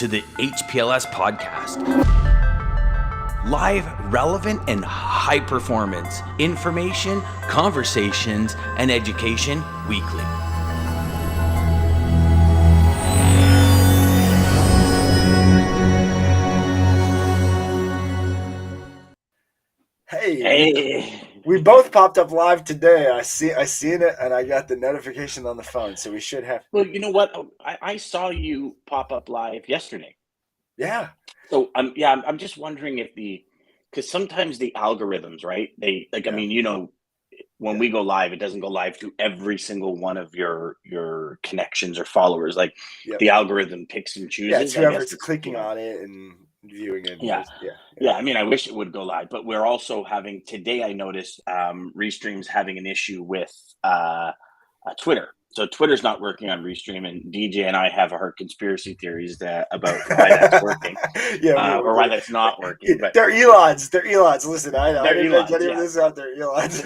to the HPLS podcast. Live, relevant, and high performance information, conversations, and education weekly. Hey. We both popped up live today. I seen it, and I got the notification on the phone, so we should have. Well, you know what? I saw you pop up live yesterday. Yeah. So I'm just wondering if because sometimes the algorithms, right? I mean, when we go live, it doesn't go live to every single one of your connections or followers. Like the algorithm picks and chooses. Yeah, it's whoever's clicking on it and viewing it. Yeah. I mean, I wish it would go live, but we're also having today. I noticed Restream's having an issue with Twitter. So Twitter's not working on Restream, and DJ and I have our conspiracy theories about why that's working, or why that's not working. But they're Elons. Listen, I didn't make any of this out. They're Elons.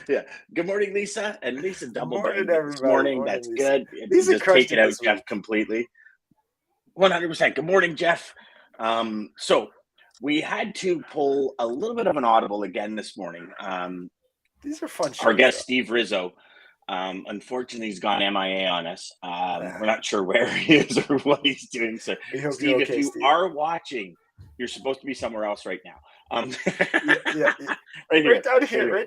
Yeah. Good morning, Lisa. And Lisa double morning, this morning. That's Lisa. good. Lisa just take it out, this Jeff, week. completely. 100%. Good morning, Jeff. So we had to pull a little bit of an audible again this morning. These are fun shows. Our guest, Steve Rizzo, unfortunately, he's gone MIA on us. We're not sure where he is or what he's doing. So, Steve, if you are watching, you're supposed to be somewhere else right now. Right down here.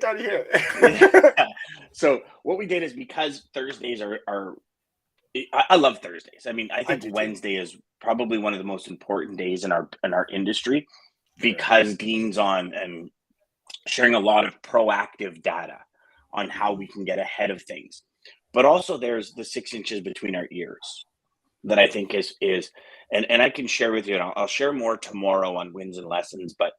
Yeah. So what we did is, because Thursdays are I love Thursdays. I mean, I think Wednesday is probably one of the most important days in our industry, because Dean's on and sharing a lot of proactive data on how we can get ahead of things. But also there's the 6 inches between our ears that I think is and I can share with you, and I'll share more tomorrow on wins and lessons, but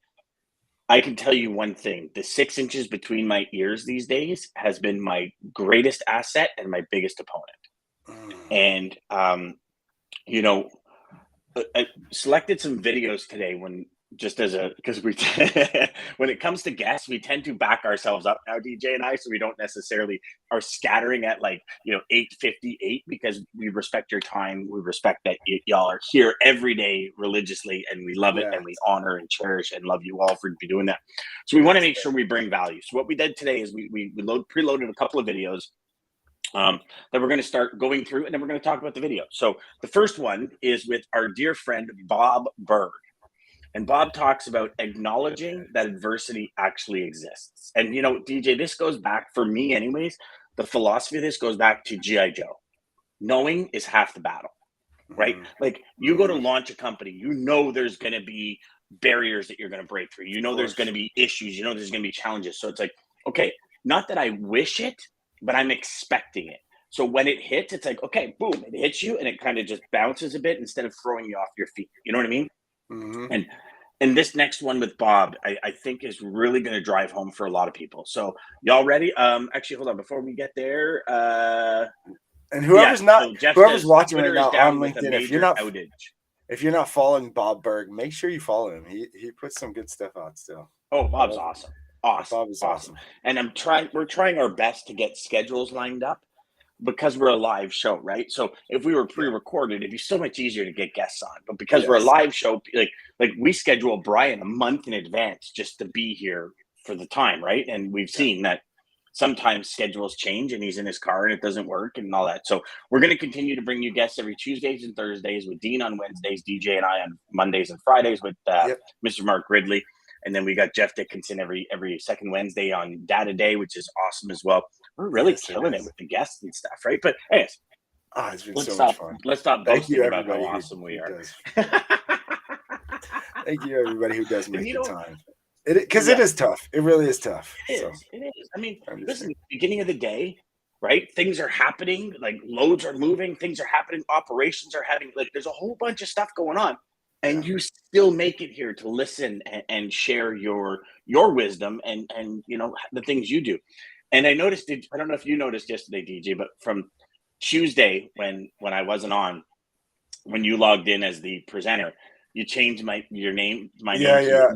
I can tell you one thing: the 6 inches between my ears these days has been my greatest asset and my biggest opponent. And I selected some videos today because we when it comes to guests, we tend to back ourselves up now, DJ and I, so we don't necessarily are scattering at 8:58, because we respect your time. We respect that y'all are here every day religiously, and we love it, and we honor and cherish and love you all for doing that. So we want to make sure we bring value. So what we did today is we preloaded a couple of videos that we're going to start going through, and then we're going to talk about the video. So the first one is with our dear friend Bob Berg. And Bob talks about acknowledging that adversity actually exists. And, DJ, this goes back, for me anyways, the philosophy of this goes back to G.I. Joe. Knowing is half the battle, right? Like, you go to launch a company, there's going to be barriers that you're going to break through. There's going to be issues. There's going to be challenges. So it's like, okay, not that I wish it, but I'm expecting it. So when it hits, it's like, okay, boom, it hits you, and it kind of just bounces a bit instead of throwing you off your feet. You know what I mean? Mm-hmm. And this next one with Bob, I think is really going to drive home for a lot of people. So y'all ready? Actually, hold on. Before we get there, and whoever's watching right now on LinkedIn, if you're not following Bob Berg, make sure you follow him. He puts some good stuff out still. Oh, Bob's awesome. Bob is awesome. And we're trying our best to get schedules lined up, because we're a live show, right? So if we were pre-recorded, it'd be so much easier to get guests on. But because we're a live show, like we schedule Brian a month in advance just to be here for the time, right? And we've seen that sometimes schedules change, and he's in his car and it doesn't work and all that. So we're going to continue to bring you guests every Tuesdays and Thursdays, with Dean on Wednesdays, DJ and I on Mondays and Fridays, with Mr. Mark Ridley. And then we got Jeff Dickinson every second Wednesday on Data Day, which is awesome as well. We're really killing it with the guests and stuff, right? But anyways, it's been so much fun. Let's stop boasting about how awesome we are. Thank you, everybody who does make the time. Because it is tough. It really is tough. It is. I mean, listen, beginning of the day, right? Things are happening. Like, loads are moving. Things are happening. Operations are having, there's a whole bunch of stuff going on. And you still make it here to listen and share your wisdom and the things you do. And I noticed, I don't know if you noticed yesterday, DJ, but from Tuesday when I wasn't on, when you logged in as the presenter, you changed your name. Yeah.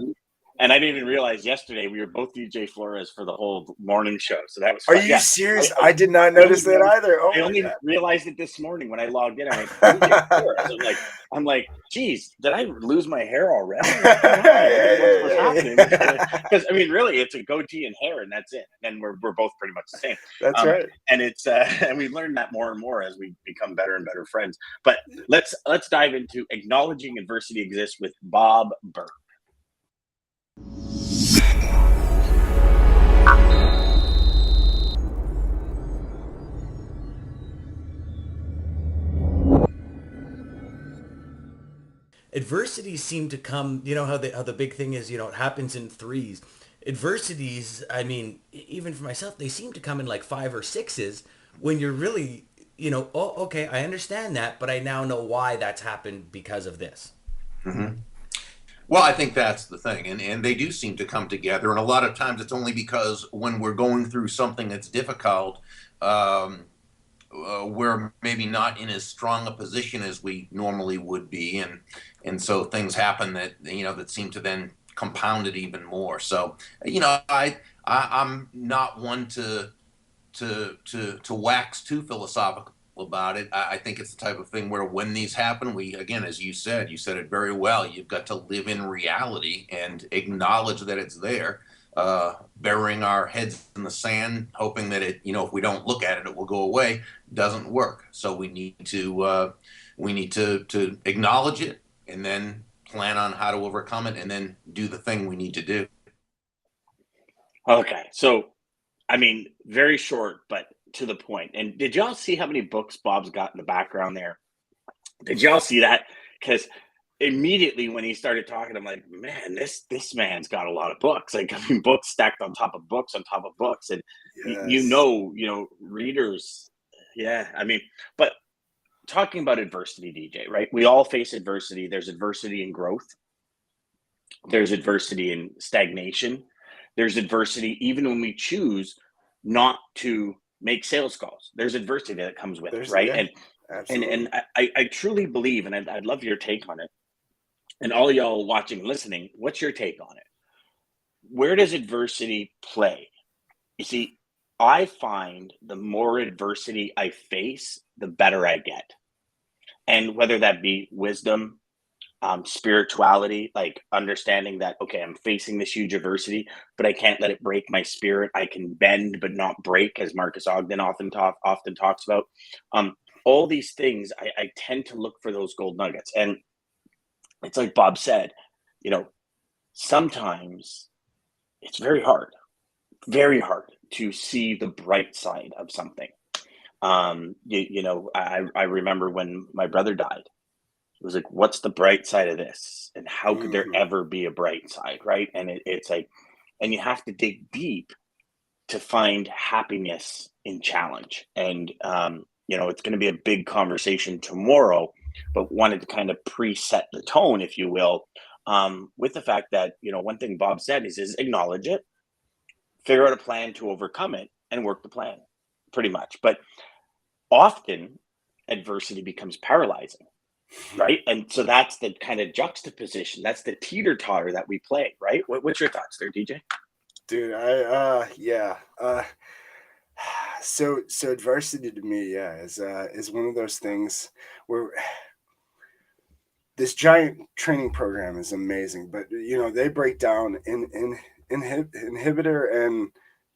And I didn't even realize yesterday we were both DJ Flores for the whole morning show. So that was fun. Are you serious? I did not notice that either. Oh, I only realized it this morning when I logged in. I went, DJ Flores. I'm like, geez, did I lose my hair already? What's happening? Because I mean, really, it's a goatee and hair, and that's it. And we're both pretty much the same. That's right. And it's and we learn that more and more as we become better and better friends. But let's dive into acknowledging adversity exists with Bob Burke. Adversities seem to come, you know how the big thing is, you know, it happens in threes. Adversities, I mean, even for myself, they seem to come in like 5 or 6s when you're really, you know, oh, okay, I understand that, but I now know why that's happened because of this. Mm-hmm. Well, I think that's the thing, and they do seem to come together, and a lot of times it's only because when we're going through something that's difficult, we're maybe not in as strong a position as we normally would be, and so things happen that, you know, that seem to then compound it even more. So, you know, I'm not one to wax too philosophical about it. I think it's the type of thing where when these happen, we, again, as you said it very well, you've got to live in reality and acknowledge that it's there. Burying our heads in the sand, hoping that it, you know, if we don't look at it, it will go away, doesn't work. So we need to acknowledge it and then plan on how to overcome it and then do the thing we need to do. Okay. So, I mean, very short, but to the point. And did y'all see how many books Bob's got in the background there? Did y'all see that? Because immediately when he started talking, I'm like, man, this man's got a lot of books. Like, I mean, books stacked on top of books on top of books. And Yes. you know, readers. Yeah. I mean, but talking about adversity, DJ, right? We all face adversity. There's adversity in growth. There's adversity in stagnation. There's adversity even when we choose not to make sales calls. There's adversity that comes with it, right? Yeah, and I truly believe, and I'd love your take on it. And all y'all watching and listening, what's your take on it? Where does adversity play? You see, I find the more adversity I face, the better I get. And whether that be wisdom, spirituality, like understanding that, okay, I'm facing this huge adversity, but I can't let it break my spirit. I can bend, but not break, as Marcus Ogden often talks about. All these things, I tend to look for those gold nuggets. And it's like Bob said, you know, sometimes it's very hard to see the bright side of something. You know, I remember when my brother died, it was like, what's the bright side of this? And how could there ever be a bright side, right? And it's like, and you have to dig deep to find happiness in challenge. And, you know, it's going to be a big conversation tomorrow, but wanted to kind of preset the tone, if you will, with the fact that, you know, one thing Bob said is acknowledge it, figure out a plan to overcome it, and work the plan, pretty much. But often adversity becomes paralyzing. Right. And so that's the kind of juxtaposition. That's the teeter-totter that we play. Right. What's your thoughts there, DJ? Dude, yeah. So adversity to me, is one of those things where this giant training program is amazing, but you know, they break down in inhibitor and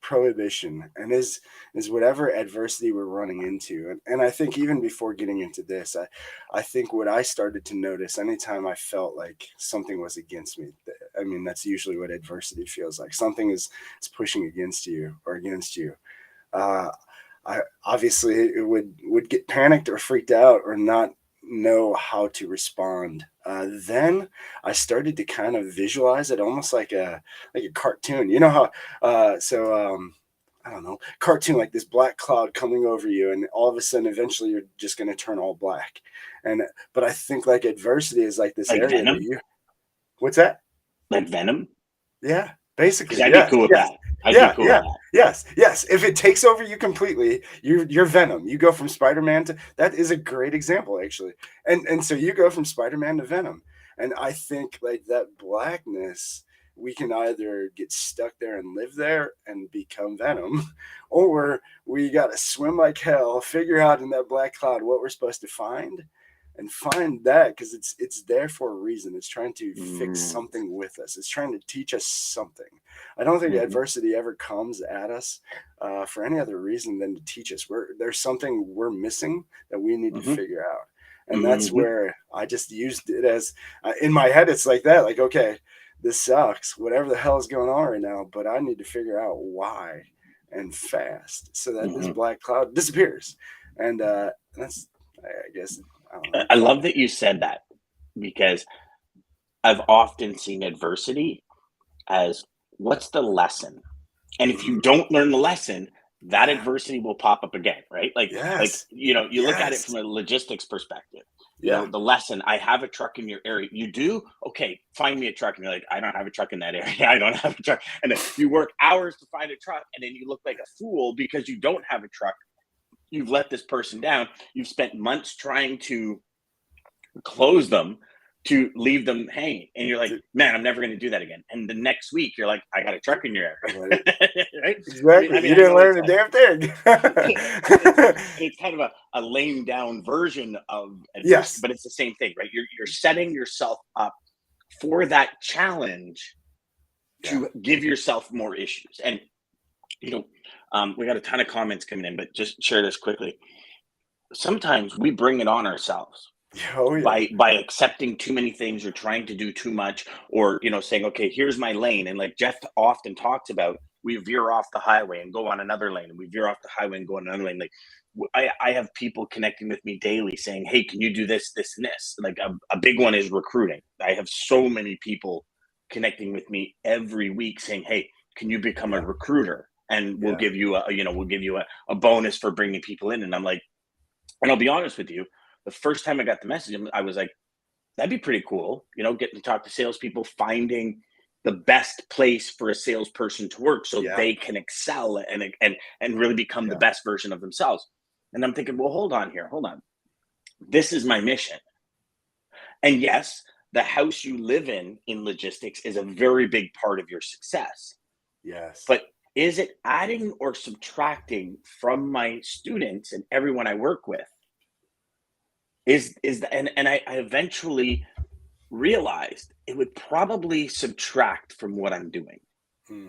prohibition, and is whatever adversity we're running into. And I think even before getting into this, I think what I started to notice anytime I felt like something was against me, I mean, that's usually what adversity feels like. Something is pushing against you. I obviously would get panicked or freaked out or not know how to respond. Then I started to kind of visualize it almost like a cartoon. You know how I don't know, cartoon, like this black cloud coming over you, and all of a sudden eventually you're just going to turn all black. But I think like adversity is like this like area Venom? that you, what's that? Like Venom? Yeah, basically. I'd be cool with that. I'd be cool with that. Yes. If it takes over you completely, you're Venom. You go from Spider-Man to, that is a great example, actually. And so you go from Spider-Man to Venom. And I think like that blackness we can either get stuck there and live there and become Venom, or we got to swim like hell, figure out in that black cloud what we're supposed to find, and find that, because it's there for a reason. It's trying to fix something with us. It's trying to teach us something. I don't think adversity ever comes at us for any other reason than to teach us. There's something we're missing that we need to figure out. And that's where I just used it as, in my head, it's like that. Like, okay, this sucks, whatever the hell is going on right now, but I need to figure out why, and fast, so that this black cloud disappears. And that's, I guess, I don't know. I love that you said that, because I've often seen adversity as, what's the lesson? And if you don't learn the lesson, that adversity will pop up again, right? Like, you look at it from a logistics perspective. You know, the lesson, I have a truck in your area. You do? Okay, find me a truck. And you're like, I don't have a truck in that area. I don't have a truck. And then you work hours to find a truck, and then you look like a fool because you don't have a truck. You've let this person down. You've spent months trying to close them, to leave them hanging. And you're like, man, I'm never going to do that again. And the next week you're like, I got a truck in your area. Right? Exactly. I mean, you didn't learn a damn thing. it's kind of a lame down version of adversity, but it's the same thing, right? You're setting yourself up for that challenge to give yourself more issues. And, we got a ton of comments coming in, but just share this quickly. Sometimes we bring it on ourselves. By accepting too many things, or trying to do too much, or saying, okay, here's my lane. And like Jeff often talks about, we veer off the highway and go on another lane, and we veer off the highway and go on another lane. Like, I have people connecting with me daily saying, hey, can you do this, this, and this? Like a big one is recruiting. I have so many people connecting with me every week saying, hey, can you become a recruiter? And we'll give you a bonus for bringing people in. And I'm like, and I'll be honest with you, the first time I got the message, I was like, that'd be pretty cool. Getting to talk to salespeople, finding the best place for a salesperson to work so they can excel and really become the best version of themselves. And I'm thinking, well, hold on. This is my mission. And yes, the house you live in logistics is a very big part of your success. Yes. But is it adding or subtracting from my students and everyone I work with? And I eventually realized it would probably subtract from what I'm doing,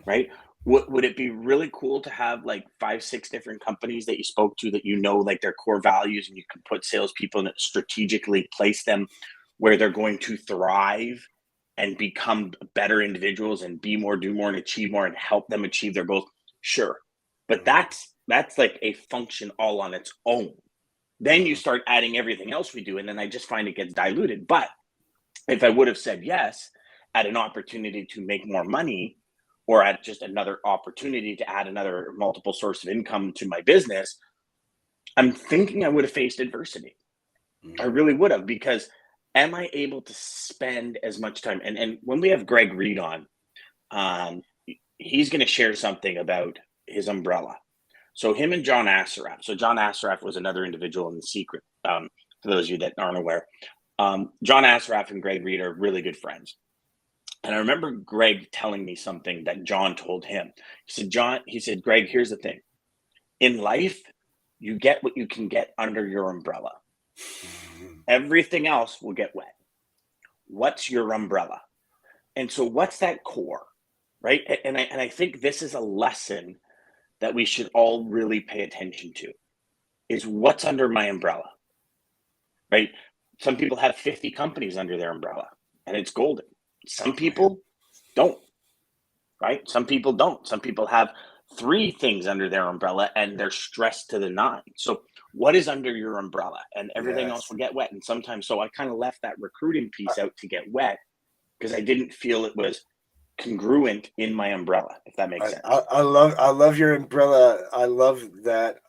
right? Would it be really cool to have like 5-6 different companies that you spoke to that like their core values, and you can put salespeople and strategically place them where they're going to thrive and become better individuals and be more, do more, and achieve more, and help them achieve their goals? Sure. But that's like a function all on its own. Then you start adding everything else we do, and then I just find it gets diluted. But if I would have said yes at an opportunity to make more money, or at just another opportunity to add another multiple source of income to my business, I'm thinking I would have faced adversity. I really would have, because am I able to spend as much time? And when we have Greg Reed on, he's going to share something about his umbrella. So him and John Assaraf. So John Assaraf was another individual in The Secret. For those of you that aren't aware, John Assaraf and Greg Reed are really good friends. And I remember Greg telling me something that John told him. He said, Greg, here's the thing. In life, you get what you can get under your umbrella. Everything else will get wet. What's your umbrella? And so what's that core, right? And I think this is a lesson that we should all really pay attention to, is what's under my umbrella, right? Some people have 50 companies under their umbrella, and it's golden. Some people don't, right? Some people don't. Some people have 3 things under their umbrella, and they're stressed to the 9. So what is under your umbrella? And everything else will get wet. And sometimes, so I kind of left that recruiting piece out to get wet, because I didn't feel it was congruent in my umbrella, if that makes sense. I love your umbrella. I love that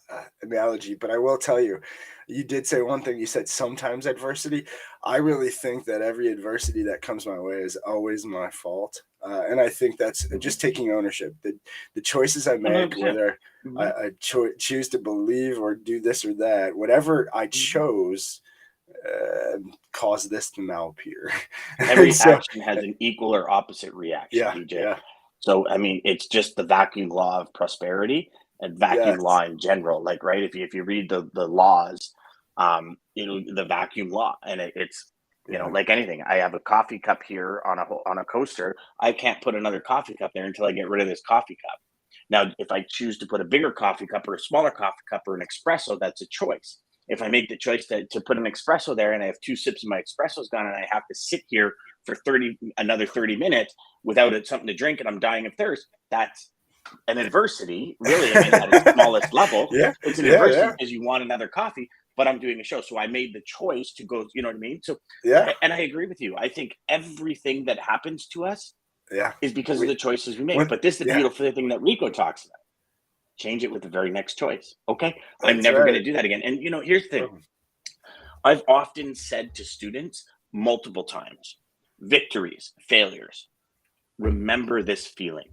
analogy. But I will tell you, you did say one thing. You said sometimes adversity. I really think that every adversity that comes my way is always my fault. And I think that's just taking ownership. The choices I make, 100%. Whether I choose to believe or do this or that, whatever I chose, caused this to now appear. Every So, action has an equal or opposite reaction, yeah, DJ. yeah, So, I mean, it's just the vacuum law of prosperity and vacuum yes, law in general. Like, right, if you read the laws, the vacuum law, and it's, yeah, like anything. I have a coffee cup here on a coaster. I can't put another coffee cup there until I get rid of this coffee cup. Now, if I choose to put a bigger coffee cup or a smaller coffee cup or an espresso, that's a choice. If I make the choice to put an espresso there and I have 2 sips of my espresso's gone and I have to sit here for another 30 minutes without something to drink and I'm dying of thirst, that's an adversity, really. I mean, at its smallest level, yeah, it's an yeah, adversity yeah, because you want another coffee, but I'm doing a show. So I made the choice to go, you know what I mean? So, yeah, and I agree with you. I think everything that happens to us yeah. is because of We, the choices we make. when, But this is the yeah, beautiful thing that Rico talks about. Change it with the very next choice. Okay. I'm that's never going right. to do that again. And, here's the thing. I've often said to students multiple times, victories, failures, remember this feeling.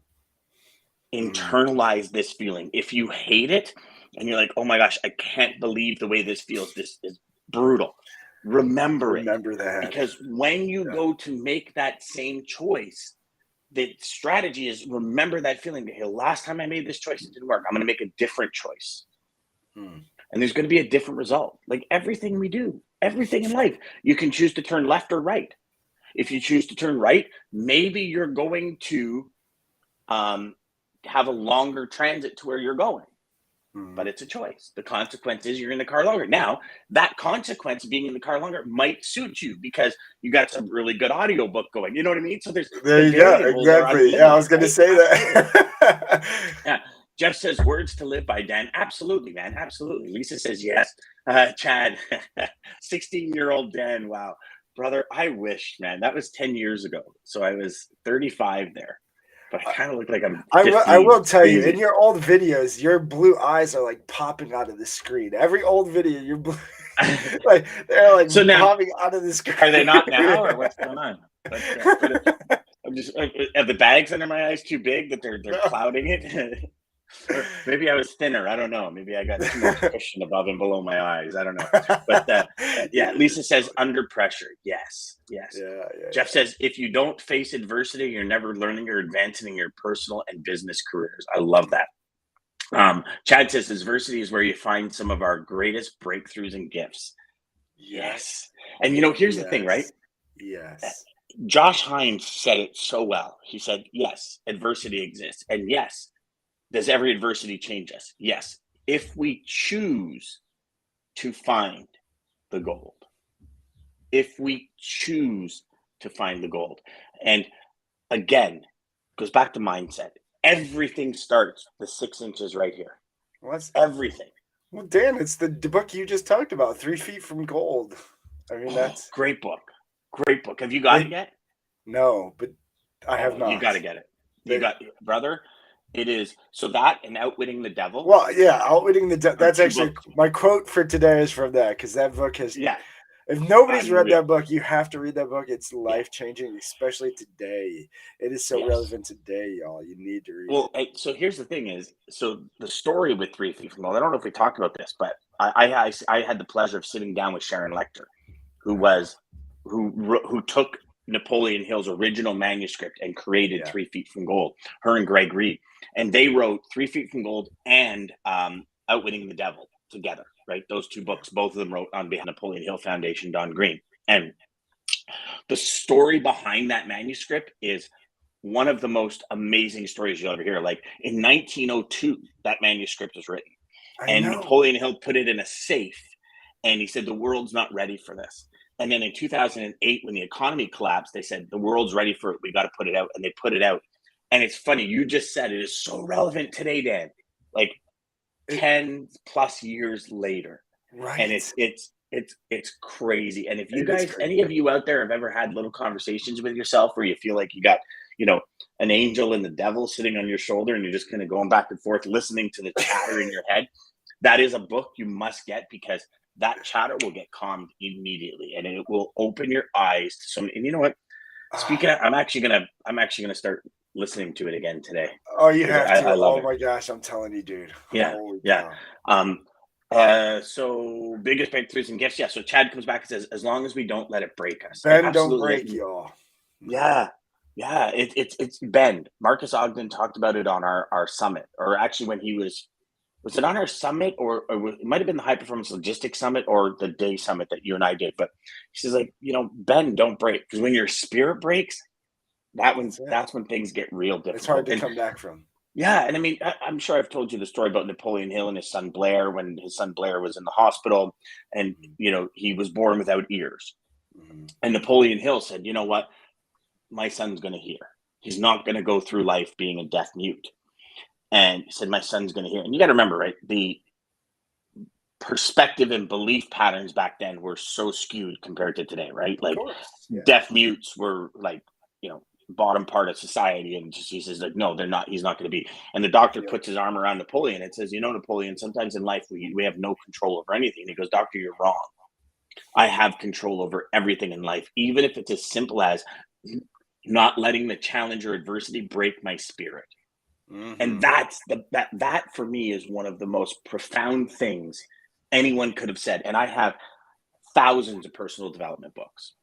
Internalize this feeling. If you hate it and you're like, oh my gosh, I can't believe the way this feels. This is brutal. Remember it. Remember that. Because when you Yeah. go to make that same choice, the strategy is remember that feeling. Hey, last time I made this choice, it didn't work. I'm going to make a different choice. And there's going to be a different result. Like everything we do, everything in life, you can choose to turn left or right. If you choose to turn right, maybe you're going to have a longer transit to where you're going. But it's a choice. The consequence is you're in the car longer. Now, that consequence of being in the car longer might suit you because you got some really good audiobook going. You know what I mean? So there's There the you go. variables are Exactly. Yeah, I was unlimited, going to right? say Absolutely. that. Yeah. Jeff says words to live by, Dan. Absolutely, man. Absolutely. Lisa says yes. Chad, 16-year-old Dan. Wow. Brother, I wish, man. That was 10 years ago. So I was 35 there. But I kind of look like I'm 15. I will tell you, Crazy. in your old videos, your blue eyes are like popping out of the screen. Every old video, your blue, like they're like So now, popping out of the screen. are they not now, or what's going on? I'm just are the bags under my eyes too big that they're clouding it? Or maybe I was thinner. I don't know. Maybe I got too much cushion above and below my eyes. I don't know. But yeah, Lisa says under pressure. Yes. Yeah, Jeff says if you don't face adversity, you're never learning or advancing in your personal and business careers. I love that. Chad says adversity is where you find some of our greatest breakthroughs and gifts. Yes. And here's the thing, right? Yes. Josh Hines said it so well. He said, yes, adversity exists. And yes, does every adversity change us? Yes. If we choose to find the gold. If we choose to find the gold. And again, goes back to mindset. Everything starts with 6 inches right here. Everything. Well, Dan, it's the book you just talked about, 3 Feet from Gold. I mean, that's great book. Great book. Have you got it yet? No, but I have not. You got to get it. You got, brother. It is so that and Outwitting the Devil. Well, yeah, Outwitting the Devil. That's actually my quote for today is from that because that book has. Yeah. If nobody's read that book, you have to read that book. It's life changing, especially today. It is so relevant today, y'all. You need to read. Well, so here's the thing: so the story with 3 Feet from Gold. I don't know if we talked about this, but I had the pleasure of sitting down with Sharon Lecter, who took Napoleon Hill's original manuscript and created 3 Feet from Gold. Her and Greg Reed, and they wrote 3 Feet from Gold and Outwitting the Devil together. Right, those two books, both of them wrote on behalf of Napoleon Hill Foundation, Don Green. And the story behind that manuscript is one of the most amazing stories you'll ever hear. Like in 1902, that manuscript was written, and Napoleon Hill put it in a safe, and he said the world's not ready for this. And then in 2008, when the economy collapsed, they said the world's ready for it. We got to put it out, and they put it out. And it's funny, you just said it is so relevant today, Dan. Like 10 plus years later, right? And it's crazy. And if you guys, any of you out there have ever had little conversations with yourself where you feel like you got an angel and the devil sitting on your shoulder and you're just kind of going back and forth listening to the chatter in your head, that is a book you must get, because that chatter will get calmed immediately and it will open your eyes to some. And you know what, speaking of, I'm actually gonna start listening to it again today. Oh, you have to. I love it. My gosh, I'm telling you, dude. Yeah. Holy yeah. cow. So biggest breakthroughs and gifts. Yeah. So Chad comes back and says, as long as we don't let it break us. Bend, don't break, y'all. Yeah. Yeah. It's bend. Marcus Ogden talked about it on our summit, or actually when he was it on our summit, or it might have been the High Performance Logistics Summit or the day summit that you and I did. But he says, like, bend, don't break. Because when your spirit breaks, that's when things get real difficult. It's hard to come back from. Yeah, and I mean, I'm sure I've told you the story about Napoleon Hill and his son Blair, when his son Blair was in the hospital, and he was born without ears. Mm-hmm. And Napoleon Hill said, "You know what? My son's going to hear. He's not going to go through life being a deaf mute." And he said, "My son's going to hear." And you got to remember, right? The perspective and belief patterns back then were so skewed compared to today, right? Like, deaf mutes were like, bottom part of society, and just he says, like, no, they're not. He's not going to be. And the doctor puts his arm around Napoleon and says, Napoleon, sometimes in life we have no control over anything. And he goes, "Doctor, you're wrong. I have control over everything in life, even if it's as simple as not letting the challenge or adversity break my spirit." Mm-hmm. And that for me is one of the most profound things anyone could have said. And I have thousands of personal development books.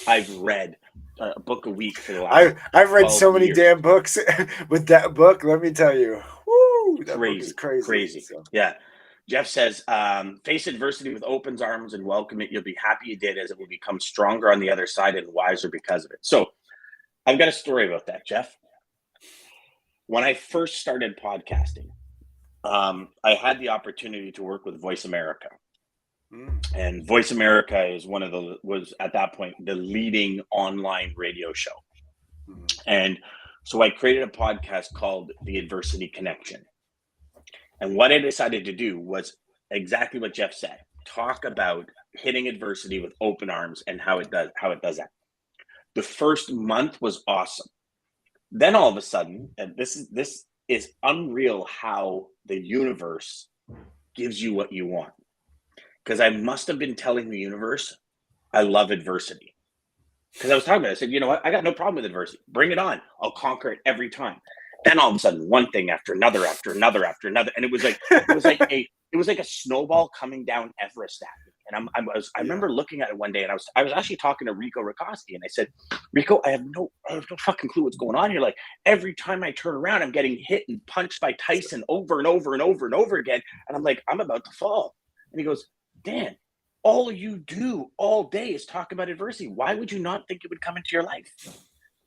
I've read a book a week for the last. I've read so many damn books with that book. Let me tell you, woo, that book is crazy. So. Yeah. Jeff says, face adversity with open arms and welcome it. You'll be happy you did, as it will become stronger on the other side and wiser because of it. So I've got a story about that, Jeff. When I first started podcasting, I had the opportunity to work with Voice America. And Voice America is was at that point the leading online radio show. And so I created a podcast called The Adversity Connection. And what I decided to do was exactly what Jeff said: talk about hitting adversity with open arms and how it does that. The first month was awesome. Then all of a sudden, and this is unreal how the universe gives you what you want. Because I must have been telling the universe, I love adversity. Because I was talking about it. I said, you know what? I got no problem with adversity. Bring it on. I'll conquer it every time. Then all of a sudden, one thing after another, after another, after another. And it was like a snowball coming down Everest at me. And I remember looking at it one day, and I was actually talking to Rico Rakoski, and I said, "Rico, I have no fucking clue what's going on here. Like, every time I turn around, I'm getting hit and punched by Tyson over and over and over and over again. And I'm like, I'm about to fall." And he goes, "Dan, all you do all day is talk about adversity. Why would you not think it would come into your life?"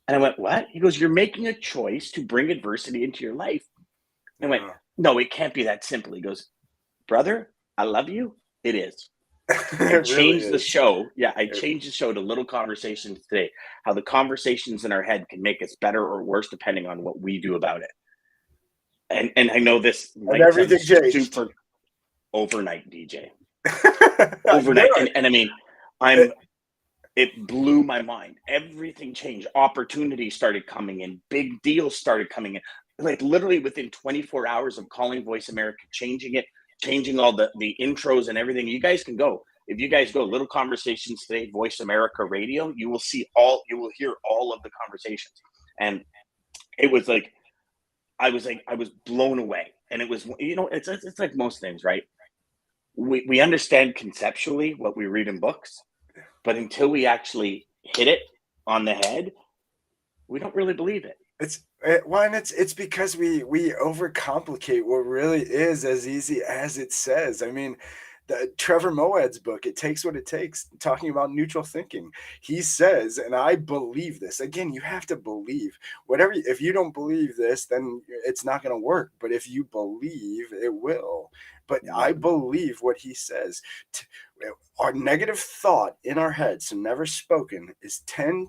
And I went, "What?" He goes, "You're making a choice to bring adversity into your life." And I went, "No, it can't be that simple." He goes, "Brother, I love you. It is." I changed the show. Yeah, I changed the show to Little Conversations Today. How the conversations in our head can make us better or worse depending on what we do about it. And I know this might everything changed super overnight, DJ. Overnight. And I mean, it blew my mind. Everything changed. Opportunities started coming in. Big deals started coming in. Like, literally within 24 hours of calling Voice America, changing it, changing all the intros and everything. You guys can go. If you guys go Little Conversations Today, Voice America Radio, you will hear all of the conversations. And it was like, I was blown away. And it was, it's like most things, right? We understand conceptually what we read in books, but until we actually hit it on the head, we don't really believe it. It's because we overcomplicate what really is as easy as it says. I mean, Trevor Moad's book, It Takes What It Takes, talking about neutral thinking. He says, and I believe this. Again, you have to believe. If you don't believe this, then it's not going to work. But if you believe, it will. But I believe what he says. Our negative thought in our head, so never spoken, is 10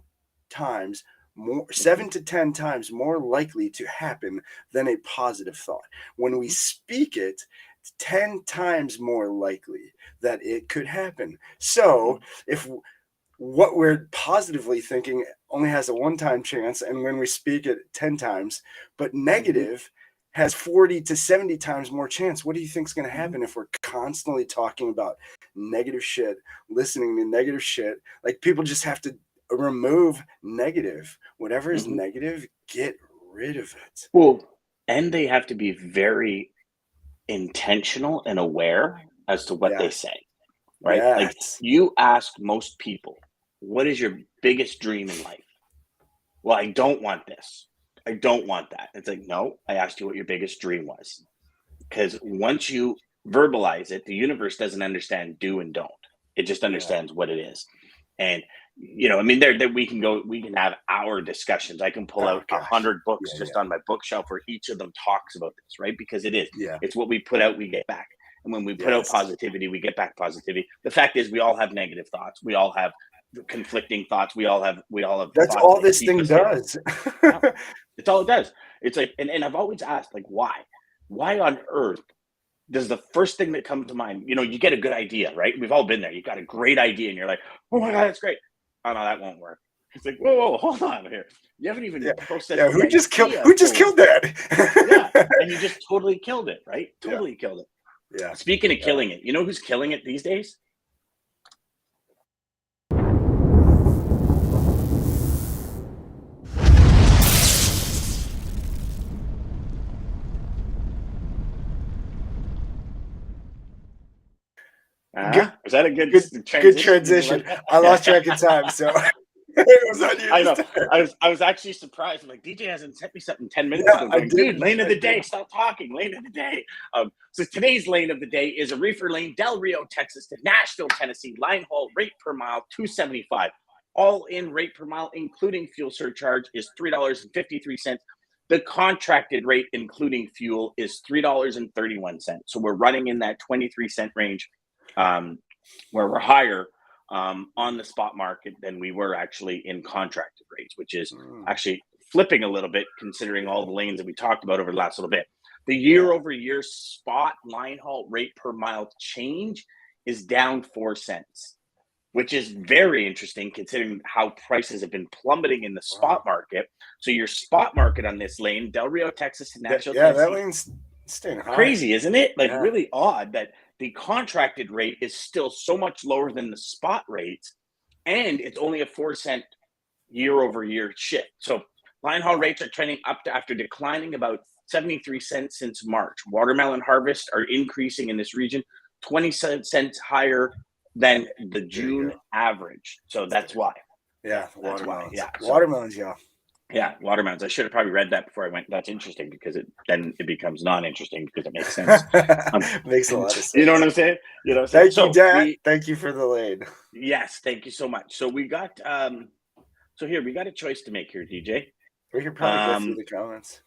times more, 7 to 10 times more likely to happen than a positive thought. When we speak it, 10 times more likely that it could happen. So if what we're positively thinking only has a one-time chance, and when we speak it 10 times, but negative has 40 to 70 times more chance, what do you think is going to happen if we're constantly talking about negative shit, listening to negative shit? Like, people just have to remove negative. Whatever is negative, get rid of it. Well, and they have to be very intentional and aware as to what they Yes. say, right? Like Yes. you ask most people, what is your biggest dream in life? Well, I don't want this. I don't want that. It's like, no, I asked you what your biggest dream was. Because once you verbalize it, the universe doesn't understand do and don't. It just understands what it is. And I mean, there we can have our discussions. I can pull out 100 books just on my bookshelf where each of them talks about this, right? Because it's what we put out, we get back. And when we put out positivity, we get back positivity. The fact is, we all have negative thoughts. We all have conflicting thoughts. We all have. That's all this thing does. It's all it does. It's like, and I've always asked, like, why? Why on earth does the first thing that comes to mind, you get a good idea, right? We've all been there. You've got a great idea and you're like, oh my God, that's great. Oh no, that won't work. It's like, whoa, hold on here. You haven't even processed. Yeah, who just killed that? And you just totally killed it, right? Totally killed it. Yeah. Speaking of killing it, you know who's killing it these days? Was that a good transition? I lost track of time, so it was on you. I know. I was actually surprised. I'm like, DJ hasn't sent me something 10 minutes ago. Going, dude, lane of the day. Stop talking. Lane of the day. So today's lane of the day is a reefer lane, Del Rio, Texas to Nashville, Tennessee. Line haul rate per mile $2.75. All in rate per mile, including fuel surcharge, is $3.53. The contracted rate, including fuel, is $3.31. So we're running in that 23-cent range, where we're higher on the spot market than we were actually in contracted rates, which is actually flipping a little bit considering all the lanes that we talked about over the last little bit. The year-over-year spot line haul rate per mile change is down 4 cents, which is very interesting considering how prices have been plummeting in the spot market. So your spot market on this lane, Del Rio, Texas, and Nashville, Tennessee, that lane's staying high. Crazy, isn't it? Like really odd that the contracted rate is still so much lower than the spot rates, and it's only a 4 cent year-over-year shift. So line haul rates are trending up after declining about 73 cents since March. Watermelon harvests are increasing in this region 20 cents higher than the June average. So that's why. Yeah, watermelons. Watermelons, Yeah, watermelons. I should have probably read that before I went. That's interesting because then it becomes non-interesting because it makes sense. Makes a lot of sense. You know what I'm saying? Thank you, Dad. Thank you for the lane. Yes, thank you so much. So we got we got a choice to make here, DJ. We could probably go through the comments.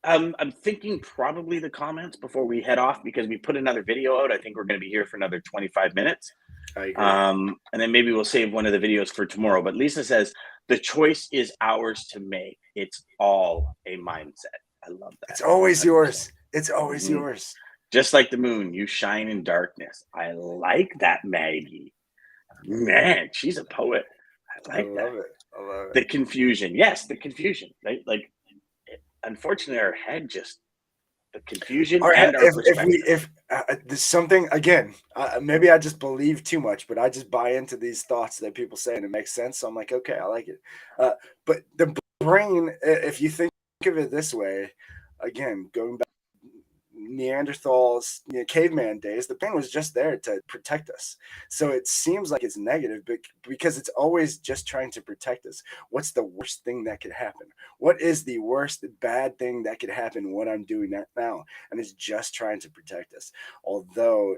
I'm thinking probably the comments before we head off because we put another video out. I think we're going to be here for another 25 minutes. I agree. And then maybe we'll save one of the videos for tomorrow. But Lisa says, the choice is ours to make. It's all a mindset. I love that. It's always yours. It's always yours. Just like the moon, you shine in darkness. I like that, Maggie. Man, she's a poet. I love it. I love it. The confusion. Yes, the confusion. Right? Like, unfortunately, our head just the confusion and our perspective. If there's something again, maybe I just believe too much, but I just buy into these thoughts that people say and it makes sense. So I'm like, okay, I like it. But the brain, if you think of it this way, again, going back Neanderthals, caveman days, the brain was just there to protect us. So it seems like it's negative, but because it's always just trying to protect us. What's the worst thing that could happen? What is the worst bad thing that could happen when I'm doing that now? And it's just trying to protect us. Although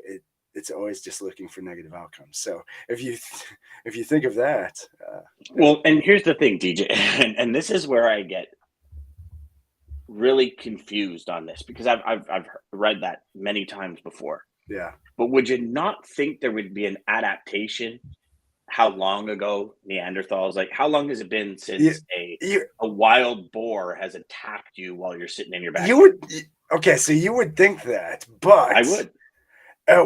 it's always just looking for negative outcomes. So if you think of that, well, and here's the thing, DJ, and this is where I get really confused on this because I've read that many times before. Yeah. But would you not think there would be an adaptation? How long ago Neanderthals, like how long has it been since a wild boar has attacked you while you're sitting in your backyard? So you would think that, but I would.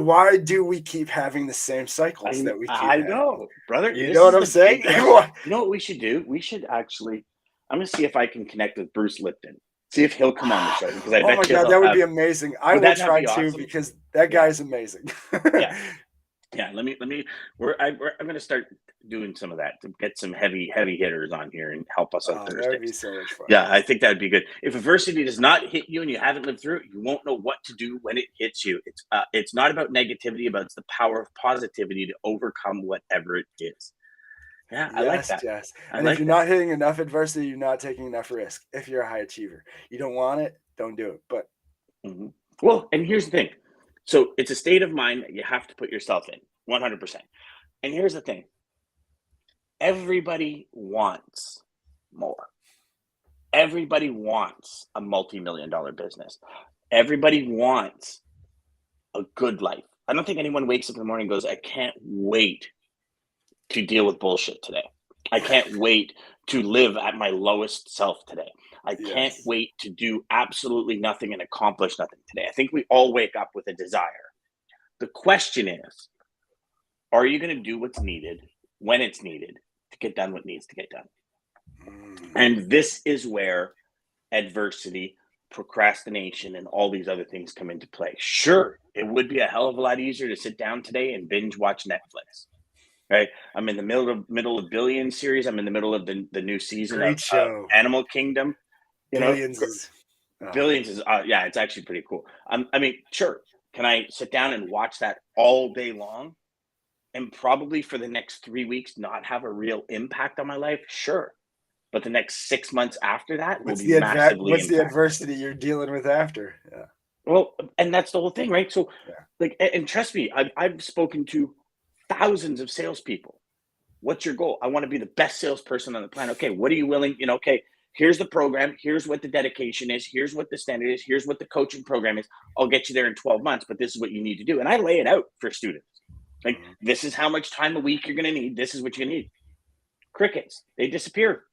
Why do we keep having the same cycles that we keep having? Know, brother. You know what I'm saying? You know what we should do? We should actually, I'm going to see if I can connect with Bruce Lipton. See if he'll come on the show. Because I bet my God, that would be amazing. I will try to because that guy is amazing. Yeah, Yeah, let me. I'm going to start doing some of that to get some heavy hitters on here and help us on Oh, that would be Thursdays. so much fun. Yeah, I think that'd be good. If adversity does not hit you and you haven't lived through it, you won't know what to do when it hits you. It's not about negativity, but it's the power of positivity to overcome whatever it is. Yeah, I like that. Yes. I And if like you're that. not hitting enough adversity, you're not taking enough risk. If you're a high achiever, you don't want it, don't do it. But Mhm. Well, and here's the thing. So it's a state of mind that you have to put yourself in 100%. And here's the thing. Everybody wants more. Everybody wants a multi-million dollar business. Everybody wants a good life. I don't think anyone wakes up in the morning and goes, I can't wait to deal with bullshit today. I can't wait to live at my lowest self today. I can't yes, wait to do absolutely nothing and accomplish nothing today. I think we all wake up with a desire. The question is, are you going to do what's needed when it's needed to get done what needs to get done? And this is where adversity, procrastination, and all these other things come into play. Sure, it would be a hell of a lot easier to sit down today and binge watch Netflix. Right, I'm in the middle of Billions series. I'm in the middle of the new season great of show. Animal Kingdom. Billions is Billions is yeah, it's actually pretty cool. I mean, sure, can I sit down and watch that all day long, and probably for the next 3 weeks not have a real impact on my life? Sure, but the next 6 months after that will be massively what's the impacted. adversity you're dealing with after? Yeah. Well, and that's the whole thing, right? So, Yeah. like, and trust me, I've spoken to thousands of salespeople. What's your goal? I want to be the best salesperson on the planet. Okay, what are you willing? Okay, here's the program. Here's what the dedication is. Here's what the standard is. Here's what the coaching program is. I'll get you there in 12 months, but this is what you need to do. And I lay it out for students. Like, this is how much time a week you're going to need. This is what you need. Crickets, they disappear.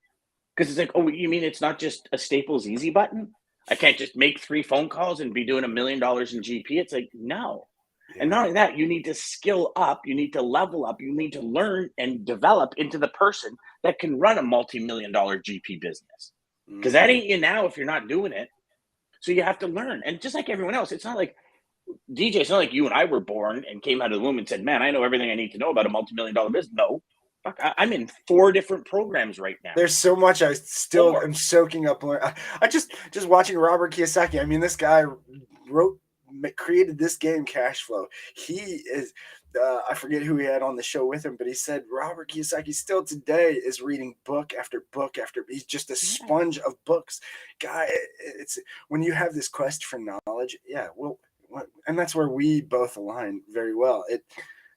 Because it's like, oh, you mean it's not just a Staples easy button? I can't just make 3 phone calls and be doing $1 million in GP. It's like, no. Yeah. And not only that, you need to skill up, you need to level up, you need to learn and develop into the person that can run a multi-million dollar GP business. Because that ain't you now if you're not doing it. So you have to learn. And just like everyone else, it's not like, DJ, it's not like you and I were born and came out of the womb and said, man, I know everything I need to know about a multi-million dollar business. No. I'm in 4 different programs right now. There's so much I still am soaking up. I just watching Robert Kiyosaki. I mean, this guy created this game, Cash Flow. He is, I forget who he had on the show with him, but he said Robert Kiyosaki still today is reading book after book after. He's just a sponge of books. Guy, it's when you have this quest for knowledge. Yeah, well, and that's where we both align very well.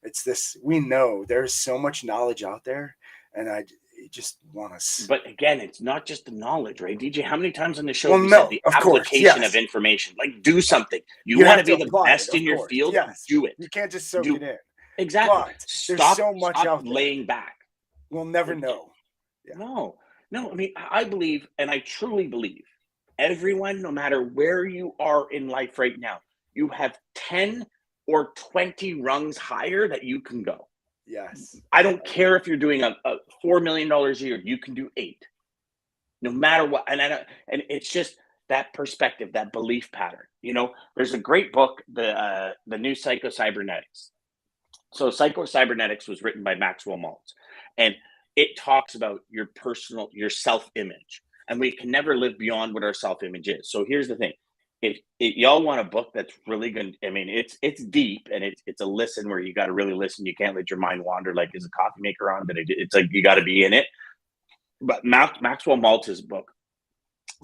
It's this, we know there's so much knowledge out there, and I just want to. But again, it's not just the knowledge, right, DJ? How many times on the show have we said the application of information? Like, do something. You want to be the best in your field? Yes. Do it. You can't just soak it in. Exactly. But there's so much out there. Laying back. We'll never know. Yeah. No. I mean, I believe, and I truly believe, everyone, no matter where you are in life right now, you have 10 or 20 rungs higher that you can go. Yes. I don't care if you're doing a $4 million a year, you can do 8. No matter what. And it's just that perspective, that belief pattern. There's a great book, the new Psycho-Cybernetics. So Psycho-Cybernetics was written by Maxwell Maltz, and it talks about your self-image. And we can never live beyond what our self-image is. So here's the thing. If y'all want a book that's really good, I mean, it's deep, and it's a listen where you got to really listen. You can't let your mind wander. Like, is a coffee maker on? But it's like you got to be in it. But Maxwell Maltz's book,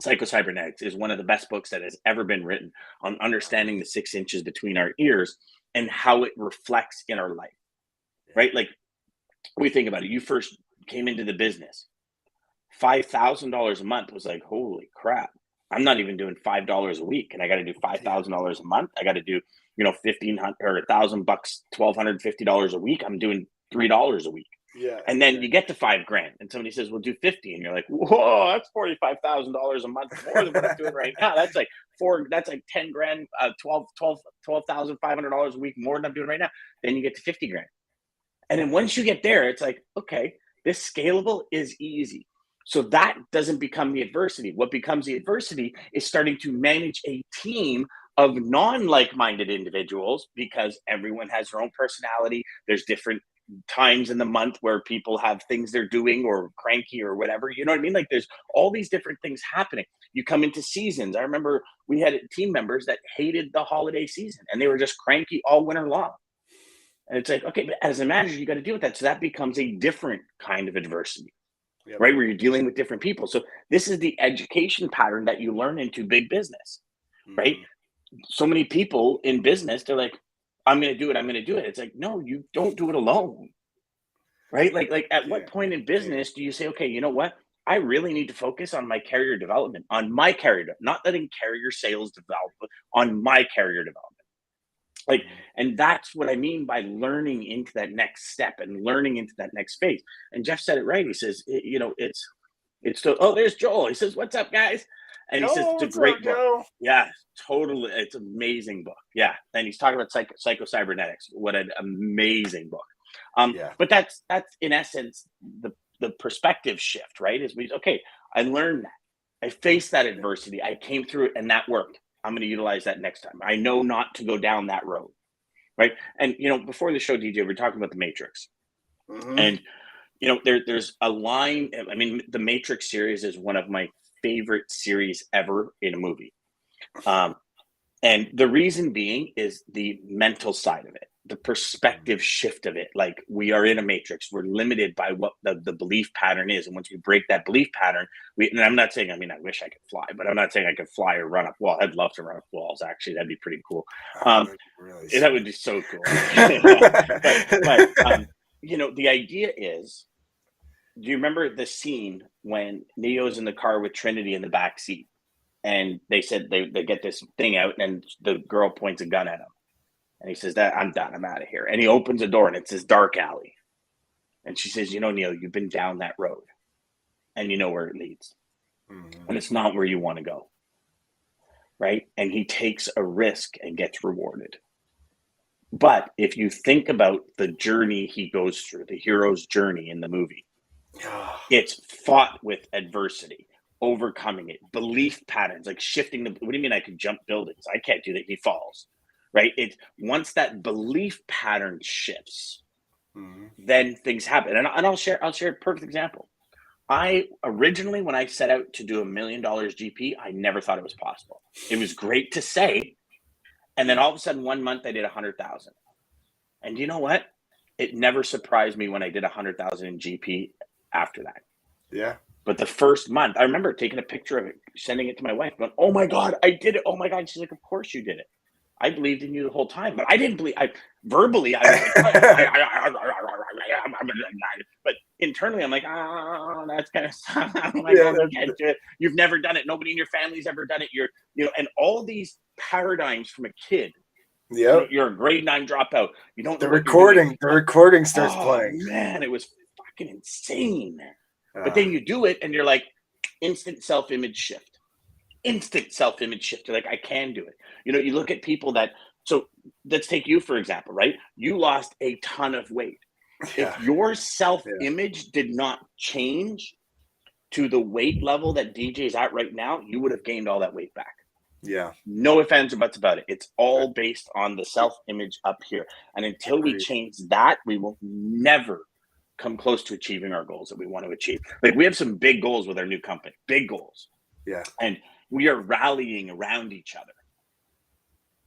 Psycho-Cybernetics, is one of the best books that has ever been written on understanding the 6 inches between our ears and how it reflects in our life. Right? Like, we think about it. You first came into the business, $5,000 a month was like, holy crap. I'm not even doing $5 a week, and I got to do $5,000 a month. I got to do, $1,500 or $1,000, $1,250 a week. I'm doing $3 a week. Yeah. And then you get to $5,000, and somebody says, "Well, do 50," and you're like, "Whoa, that's $45,000 a month more than what I'm doing right now. That's like $10,000, $12,500 a week more than I'm doing right now." Then you get to $50,000, and then once you get there, it's like, okay, this scalable is easy. So that doesn't become the adversity. What becomes the adversity is starting to manage a team of non-like-minded individuals, because everyone has their own personality. There's different times in the month where people have things they're doing or cranky or whatever. You know what I mean? Like there's all these different things happening. You come into seasons. I remember we had team members that hated the holiday season and they were just cranky all winter long. And it's like, okay, but as a manager, you got to deal with that. So that becomes a different kind of adversity, right? Where you're dealing with different people. So this is the education pattern that you learn into big business, right? So many people in business, they're like, I'm going to do it. I'm going to do it. It's like, no, you don't do it alone, right? Like at what point in business do you say, okay, you know what? I really need to focus on my carrier development, on my carrier, not letting carrier sales develop, but on my carrier development. Like, and that's what I mean by learning into that next step and learning into that next phase. And Jeff said it right. He says, you know, it's still, oh, there's Joel. He says, what's up, guys? And he says, it's a great book. Joe? Yeah, totally. It's an amazing book. Yeah. And he's talking about psycho-cybernetics. What an amazing book. But that's in essence, the perspective shift, right? Is okay, I learned that. I faced that adversity. I came through it and that worked. I'm going to utilize that next time. I know not to go down that road, right? And, you know, before the show, DJ, we're talking about the Matrix. And, you know, there's a line. I mean, the Matrix series is one of my favorite series ever in a movie. And the reason being is the mental side of it, the perspective shift of it. Like, we are in a matrix. We're limited by what the belief pattern is. And once we break that belief pattern, and I'm not saying, I mean, I wish I could fly, but I'm not saying I could fly or run up walls. I'd love to run up walls, actually. That'd be pretty cool. That would be so cool. but you know, the idea is, do you remember the scene when Neo's in the car with Trinity in the back seat? And they said they get this thing out and the girl points a gun at him. And he says, that I'm done. I'm out of here. And he opens a door and it's this dark alley. And she says, you know, Neo, you've been down that road and you know where it leads. And it's not where you want to go. Right. And he takes a risk and gets rewarded. But if you think about the journey he goes through, the hero's journey in the movie, it's fought with adversity, overcoming it, belief patterns, like shifting what do you mean I can jump buildings? I can't do that. He falls. Right. It's once that belief pattern shifts, then things happen. And I'll share a perfect example. I originally, when I set out to do $1 million GP, I never thought it was possible. It was great to say. And then all of a sudden, 1 month I did 100,000. And you know what? It never surprised me when I did 100,000 in GP after that. Yeah. But the first month, I remember taking a picture of it, sending it to my wife, going, "Oh my God, I did it. Oh my God." She's like, "Of course you did it. I believed in you the whole time." But I didn't believe, I was like, but internally I'm like, oh, that's kind of, oh my God, you can't do it. You've never done it. Nobody in your family's ever done it. You're, you know, and all these paradigms from a kid. Yeah, you're a grade 9 dropout. You don't. The recording starts playing. Man, it was fucking insane. But then you do it, and you're like, instant self-image shift. You're like, I can do it. You know, you look at people that. So let's take you for example, right? You lost a ton of weight. Yeah. If your self-image did not change to the weight level that DJ's at right now, you would have gained all that weight back. Yeah. No ifs, ands, or buts about it. It's all based on the self-image up here. And until we change that, we will never come close to achieving our goals that we want to achieve. Like, we have some big goals with our new company, big goals. Yeah. And we are rallying around each other.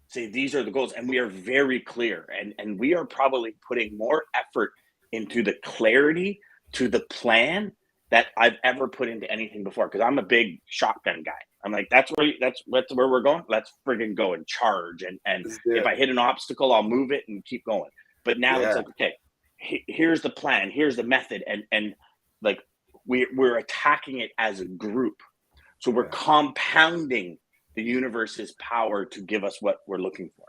Say, these are the goals. And we are very clear. And we are probably putting more effort into the clarity to the plan that I've ever put into anything before. Because I'm a big shotgun guy. I'm like, that's where we're going. Let's friggin' go and charge. And if I hit an obstacle, I'll move it and keep going. But now it's like, okay, here's the plan. Here's the method. And like, we're attacking it as a group. So we're compounding the universe's power to give us what we're looking for.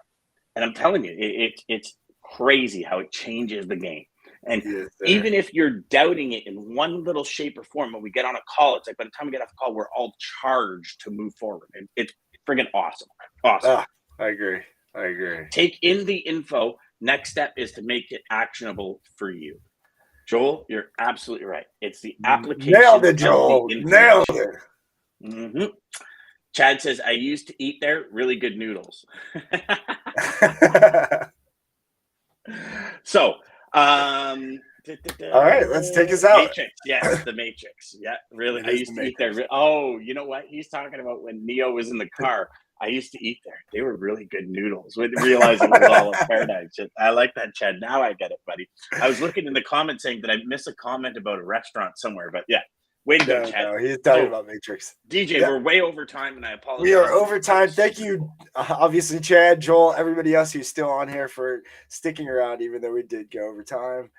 And I'm telling you, it's crazy how it changes the game. And even if you're doubting it in one little shape or form, when we get on a call, it's like by the time we get off the call, we're all charged to move forward. And it's friggin' awesome. Awesome. I agree. Take in the info. Next step is to make it actionable for you. Joel, you're absolutely right. It's the application. Nailed it, Joel. Nailed it. Mm-hmm. Chad says, I used to eat there. Really good noodles. So, All right, let's take us out. Matrix. Yes, the Matrix. Yeah, really. It I is used the to eat there. Oh, you know what? He's talking about when Neo was in the car. I used to eat there. They were really good noodles. With realizing it was all a paradigm shift. I like that, Chad. Now I get it, buddy. I was looking in the comments saying that I miss a comment about a restaurant somewhere, but yeah. Way to go, Chad. No, he's talking about Matrix. DJ, we're way over time, and I apologize. We are over time. Thank you, obviously, Chad, Joel, everybody else who's still on here for sticking around, even though we did go over time.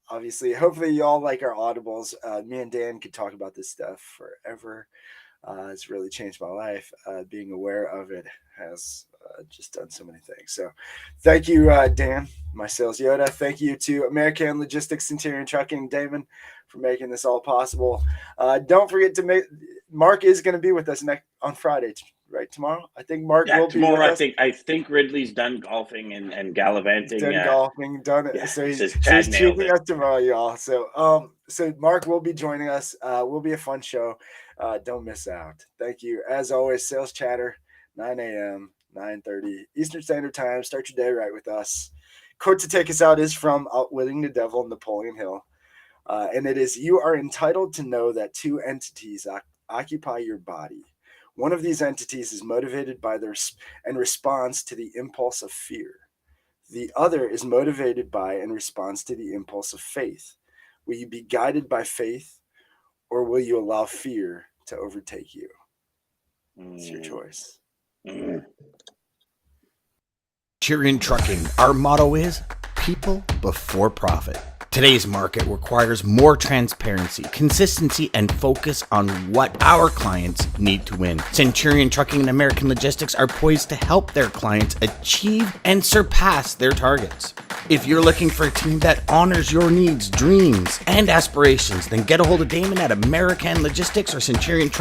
Obviously, hopefully you all like our audibles. Me and Dan could talk about this stuff forever. It's really changed my life. Being aware of it has just done so many things. So thank you, Dan, my sales Yoda. Thank you to American Logistics, Centurion Trucking, Daman, for making this all possible. Don't forget to Mark is going to be with us on Friday, right? Tomorrow? I think Mark will be with us. I think Ridley's done golfing and gallivanting. He's done golfing, done it. Yeah, so he's treating us tomorrow, y'all. So Mark will be joining us. Will be a fun show. Don't miss out. Thank you. As always, Sales Chatter, 9 a.m., 9:30 Eastern Standard Time. Start your day right with us. Quote to take us out is from Outwitting the Devil, Napoleon Hill. And it is, you are entitled to know that two entities occupy your body. One of these entities is motivated by and responds to the impulse of fear. The other is motivated by and responds to the impulse of faith. Will you be guided by faith, or will you allow fear to overtake you? It's your choice. Centurion Trucking, our motto is people before profit. Today's market requires more transparency, consistency, and focus on what our clients need to win. Centurion Trucking and American Logistics are poised to help their clients achieve and surpass their targets. If you're looking for a team that honors your needs, dreams, and aspirations, then get a hold of Daman at American Logistics or Centurion Trucking.